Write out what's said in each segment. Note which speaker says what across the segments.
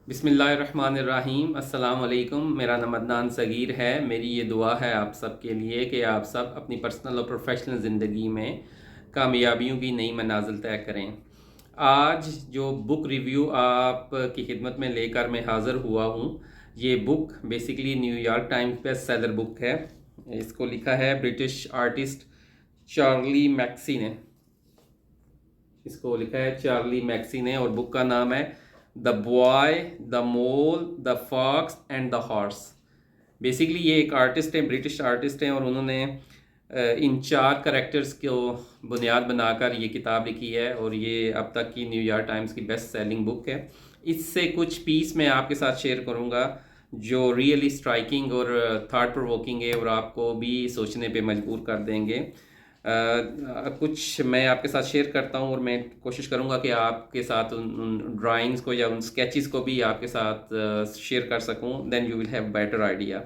Speaker 1: बिस्मिल्लाहिर्रहमानिर्रहीम। अस्सलाम वालेकुम। मेरा नाम अदनान सगीर है। मेरी ये दुआ है आप सब के लिए कि आप सब अपनी पर्सनल और प्रोफेशनल ज़िंदगी में कामयाबियों की नई मनाजिल तय करें। आज जो बुक रिव्यू आप की खिदमत में लेकर मैं हाज़िर हुआ हूँ, ये book basically New York times best seller book है। इसको लिखा है ब्रिटिश आर्टिस्ट चार्ली मैक्सी ने। इसको लिखा है चार्ली मैक्सी ने और बुक का नाम है the boy, the mole, the fox and the horse. Basically ये एक आर्टिस्ट हैं, ब्रिटिश आर्टिस्ट हैं, और उन्होंने इन चार करेक्टर्स को बुनियाद बनाकर ये किताब लिखी है और ये अब तक की न्यूयॉर्क टाइम्स की बेस्ट सेलिंग बुक है। इससे कुछ पीस मैं आपके साथ शेयर करूँगा जो रियली स्ट्राइकिंग और थॉट प्रोवोकिंग है और आपको भी सोचने पे मजबूर कर देंगे। कुछ मैं आपके साथ शेयर करता हूँ और मैं कोशिश करूँगा कि आपके साथ उन ड्राइंग्स को या उन स्केचेस को भी आपके साथ शेयर कर सकूँ। Then you will have better idea.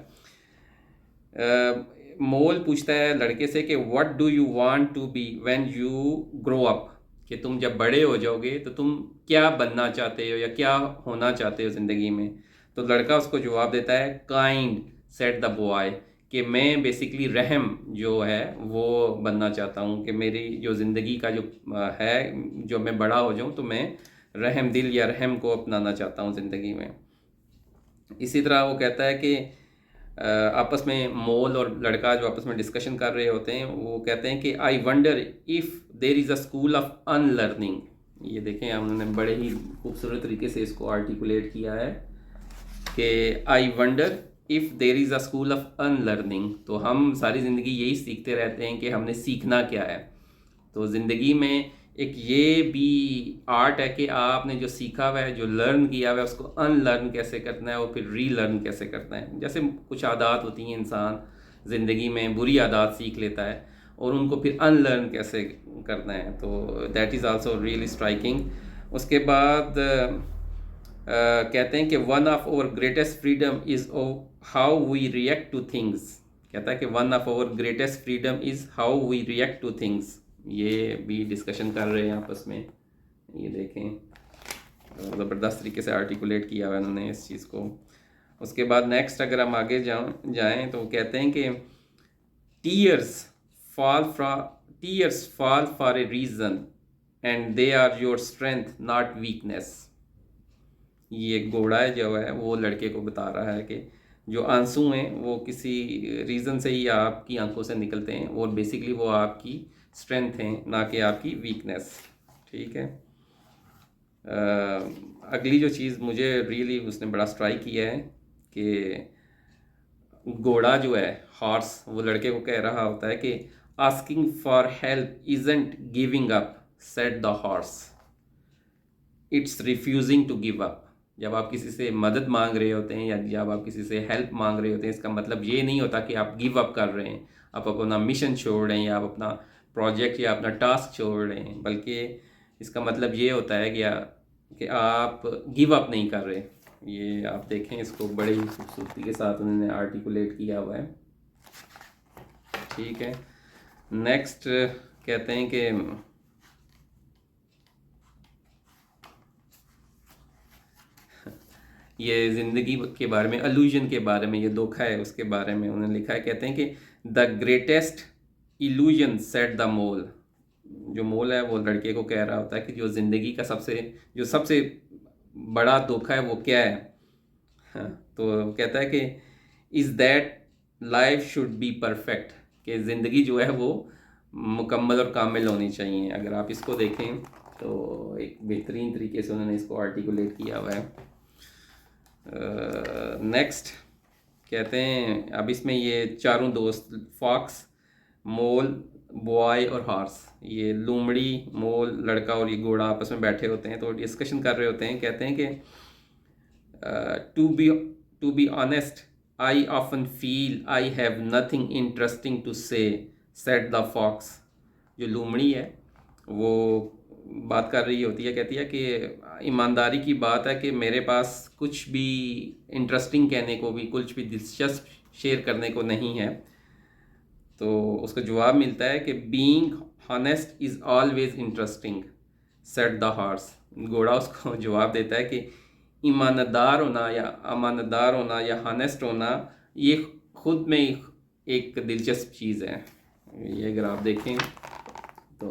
Speaker 1: Mole पूछता है लड़के से कि what do you want to be when you grow up, कि तुम जब बड़े हो जाओगे तो तुम क्या बनना चाहते हो या क्या होना चाहते हो ज़िंदगी में। तो लड़का उसको जवाब देता है काइंड, सेड द बॉय, कि मैं बेसिकली रहम जो है वो बनना चाहता हूँ, कि मेरी जो ज़िंदगी का जो है, जो मैं बड़ा हो जाऊँ तो मैं रहम दिल या रहम को अपनाना चाहता हूँ ज़िंदगी में। इसी तरह वो कहता है कि आपस में मोल और लड़का जो आपस में डिस्कशन कर रहे होते हैं, वो कहते हैं कि I wonder if there is a school of unlearning. ये देखें, उन्होंने बड़े ही खूबसूरत तरीके से इसको आर्टिकुलेट किया है कि I wonder if there is a school of unlearning. तो हम सारी ज़िंदगी यही सीखते रहते हैं कि हमने सीखना क्या है। तो ज़िंदगी में एक ये भी आर्ट है कि आपने जो सीखा हुआ है, जो लर्न किया हुआ है, उसको अनलर्न कैसे करना है और फिर रीलर्न कैसे करना है। जैसे कुछ आदत होती हैं, इंसान ज़िंदगी में बुरी आदत सीख लेता है और उनको फिर अनलर्न कैसे करना है। तो that is also really striking. उसके बाद कहते हैं कि one of our greatest freedom is how we react to things. कहता है कि one of our greatest freedom is how we react to things. ये भी डिस्कशन कर रहे हैं आपस में। ये देखें, ज़बरदस्त तरीके से आर्टिकुलेट किया हुआ उन्होंने इस चीज़ को। उसके बाद नेक्स्ट अगर हम आगे जाएं तो कहते हैं कि tears fall from tears fall for a reason and they are your strength not weakness. ये घोड़ा है जो है वो लड़के को बता रहा है कि जो आंसू हैं वो किसी रीज़न से ही आपकी आंखों से निकलते हैं और बेसिकली वो आपकी स्ट्रेंथ हैं, ना कि आपकी वीकनेस। ठीक है। अगली जो चीज़ मुझे रियली उसने बड़ा स्ट्राइक किया है कि घोड़ा जो है, हॉर्स, वो लड़के को कह रहा होता है कि asking for help isn't giving up, said the horse, it's refusing to give up. जब आप किसी से मदद मांग रहे होते हैं या जब आप किसी से हेल्प मांग रहे होते हैं, इसका मतलब ये नहीं होता कि आप गिव अप कर रहे हैं, आप अपना मिशन छोड़ रहे हैं या आप अपना प्रोजेक्ट या अपना टास्क छोड़ रहे हैं, बल्कि इसका मतलब ये होता है कि आप गिव अप नहीं कर रहे। ये आप देखें, इसको बड़े ही खूबसूरती के साथ उन्होंने आर्टिकुलेट किया हुआ है। ठीक है। नेक्स्ट कहते हैं कि ये ज़िंदगी के बारे में, अल्यूजन के बारे में, ये धोखा है उसके बारे में उन्होंने लिखा है। कहते हैं कि the greatest illusion, set the mole. जो मोल है वो लड़के को कह रहा होता है कि जो सबसे बड़ा धोखा है वो क्या है। हाँ, तो कहता है कि is that life should be perfect, कि ज़िंदगी जो है वो मुकम्मल और कामिल होनी चाहिए। अगर आप इसको देखें तो एक बेहतरीन तरीके से उन्होंने इसको आर्टिकुलेट किया हुआ है। नेक्स्ट कहते हैं, अब इसमें ये चारों दोस्त, फॉक्स, मोल, बॉय और हॉर्स, ये लोमड़ी, मोल, लड़का और ये घोड़ा आपस में बैठे होते हैं तो डिस्कशन कर रहे होते हैं। कहते हैं कि to be honest I often feel I have nothing interesting to say, said the fox. जो लोमड़ी है वो बात कर रही होती है, कहती है कि ईमानदारी की बात है कि मेरे पास कुछ भी इंटरेस्टिंग कहने को भी, कुछ भी दिलचस्प शेयर करने को नहीं है। तो उसका जवाब मिलता है कि being honest is always interesting, said the horse. घोड़ा उसको जवाब देता है कि ईमानदार होना या अमानतदार होना या हानेस्ट होना, ये खुद में एक दिलचस्प चीज़ है। ये अगर आप देखें तो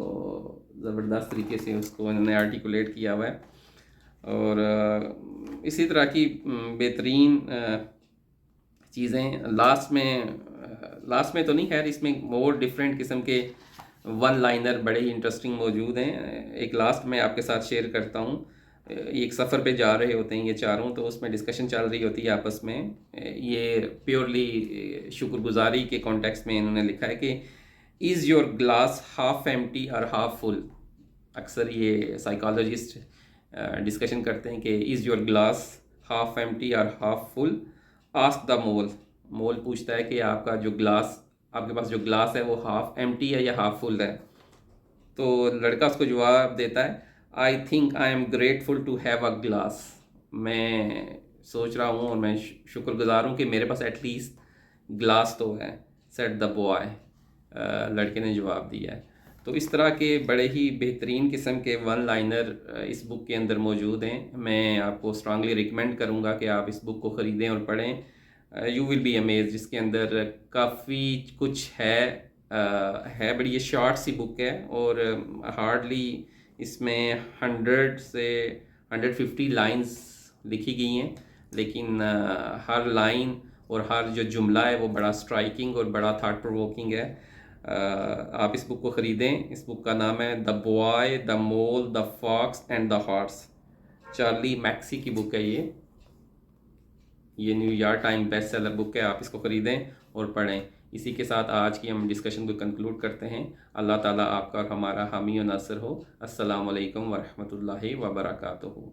Speaker 1: ज़बरदस्त तरीके से उसको इन्होंने आर्टिकुलेट किया हुआ है। और इसी तरह की बेहतरीन चीज़ें लास्ट में तो नहीं, खैर इसमें मोर डिफरेंट किस्म के वन लाइनर बड़े ही इंटरेस्टिंग मौजूद हैं। एक लास्ट में आपके साथ शेयर करता हूँ। एक सफ़र पे जा रहे होते हैं ये चारों, तो उसमें डिस्कशन चल रही होती है आपस में। ये प्योरली शुक्रगुजारी के कॉन्टेक्स्ट में इन्होंने लिखा है कि is your glass half empty और हाफ फुल। अक्सर ये साइकोलॉजिस्ट डिस्कशन करते हैं कि is your glass half empty और half full, ask the mole. Mole पूछता है कि आपके पास जो ग्लास है वो हाफ एम्प्टी है या हाफ फुल है। तो लड़का उसको जवाब देता है, I think I am grateful to have a glass. मैं सोच रहा हूँ और मैं शुक्रगुजार हूँ कि मेरे पास एटलीस्ट ग्लास तो है, सेट द बॉय। लड़के ने जवाब दिया है। तो इस तरह के बड़े ही बेहतरीन किस्म के वन लाइनर इस बुक के अंदर मौजूद हैं। मैं आपको स्ट्रांगली रिकमेंड करूँगा कि आप इस बुक को ख़रीदें और पढ़ें। You will be amaze. जिसके अंदर काफ़ी कुछ है बड़ी ये शॉर्ट सी बुक है और हार्डली इसमें 100 से 150 लाइंस लिखी गई हैं, लेकिन हर लाइन और हर जो जुमला है वो बड़ा स्ट्राइकिंग और बड़ा थाट प्रोवोकिंग है। आप इस बुक को ख़रीदें। इस बुक का नाम है the boy the mole the fox and the horse. Charlie Mackesy की बुक है ये New York time best seller book है। आप इसको ख़रीदें और पढ़ें। इसी के साथ आज की हम डिस्कशन को कंक्लूड करते हैं। अल्लाह ताला आपका और हमारा हामी और नासिर हो। अस्सलामु अलैकुम वरहमतुल्लाहि वबरकातुहू।